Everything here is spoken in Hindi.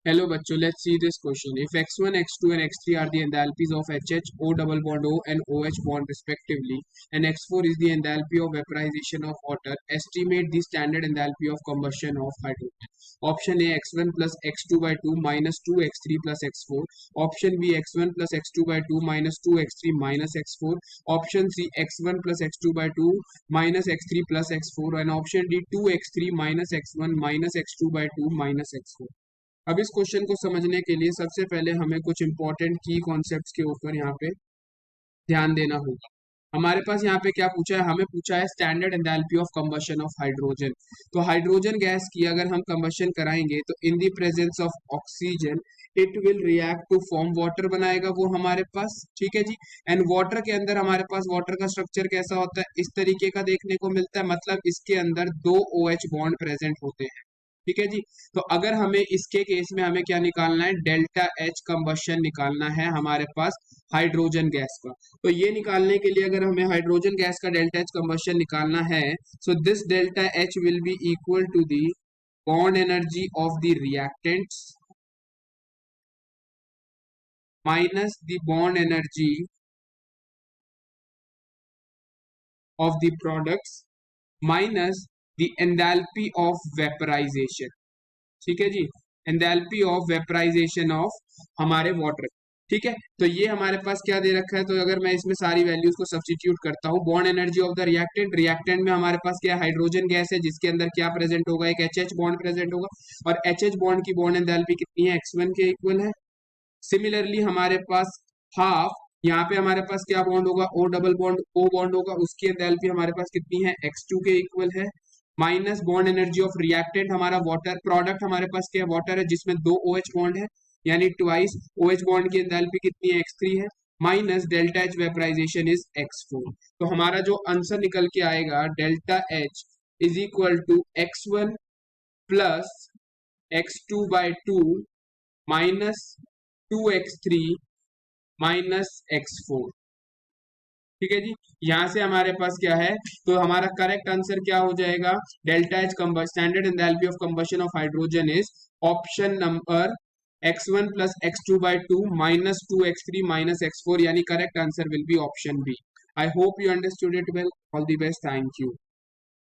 Hello bachcho, let's see this question. If x1, x2 and x3 are the enthalpies of HH, O double bond O and OH bond respectively, and x4 is the enthalpy of vaporization of water, estimate the standard enthalpy of combustion of hydrogen. Option A x1 plus x2 by 2 minus 2x3 plus x4. Option B x1 plus x2 by 2 minus 2x3 minus x4. Option C x1 plus x2 by 2 minus x3 plus x4. And option D 2x3 minus x1 minus x2 by 2 minus x4. अब इस क्वेश्चन को समझने के लिए सबसे पहले हमें कुछ इंपॉर्टेंट की कॉन्सेप्ट्स के ऊपर यहाँ पे ध्यान देना होगा। हमारे पास यहाँ पे क्या पूछा है, हमें पूछा है standard enthalpy of combustion of hydrogen. तो हाइड्रोजन गैस की अगर हम कंबशन कराएंगे तो in the presence of oxygen it will react to form water बनाएगा वो हमारे पास, ठीक है जी। एंड वाटर के अंदर हमारे पास वाटर का स्ट्रक्चर कैसा होता है, इस तरीके का देखने को मिलता है, मतलब इसके अंदर 2 OH बॉन्ड प्रेजेंट होते हैं, ठीक है जी। तो अगर हमें इसके केस में हमें क्या निकालना है, डेल्टा एच कंबशन निकालना है हमारे पास हाइड्रोजन गैस का। तो ये निकालने के लिए अगर हमें हाइड्रोजन गैस का डेल्टा एच कंबशन निकालना है, so this delta H will be equal to the bond energy of the reactants minus the bond energy of the products minus the enthalpy of vaporisation, ठीक है जी, एंथैल्पी ऑफ वेपराइजेशन ऑफ हमारे वाटर, ठीक है। तो ये हमारे पास क्या दे रखा है, तो अगर मैं इसमें सारी वैल्यूज को सब्स्टिट्यूट करता हूँ, bond energy of the reactant, reactant में हमारे पास क्या हाइड्रोजन गैस है जिसके अंदर क्या प्रेजेंट होगा, एक एच बॉन्ड प्रेजेंट होगा, और एच बॉन्ड की बॉन्ड एंथैल्पी कितनी है, x1 के इक्वल है। सिमिलरली हमारे पास हाफ, यहाँ पे हमारे पास क्या बॉन्ड होगा, O double bond O bond होगा, उसकी एंथैल्पी हमारे पास कितनी है, x2 के इक्वल है, minus bond energy of reactant हमारा वाटर, प्रोडक्ट हमारे पास क्या वाटर है जिसमें 2 OH बॉन्ड है, यानी ट्वाइस OH बॉन्ड की एंथैल्पी कितनी है, x3 है, minus delta H vaporisation is x4। तो हमारा जो आंसर निकल के आएगा, delta H is equal to x1 plus x2 by 2 minus 2x3 minus x4, ठीक है जी। यहां से हमारे पास क्या है, तो हमारा करेक्ट आंसर क्या हो जाएगा, delta H standard enthalpy of combustion of hydrogen is option number x1 plus x2 by 2 minus 2x3 minus x4, यानी correct answer will be option B. I hope you understood it well. All the best, thank you.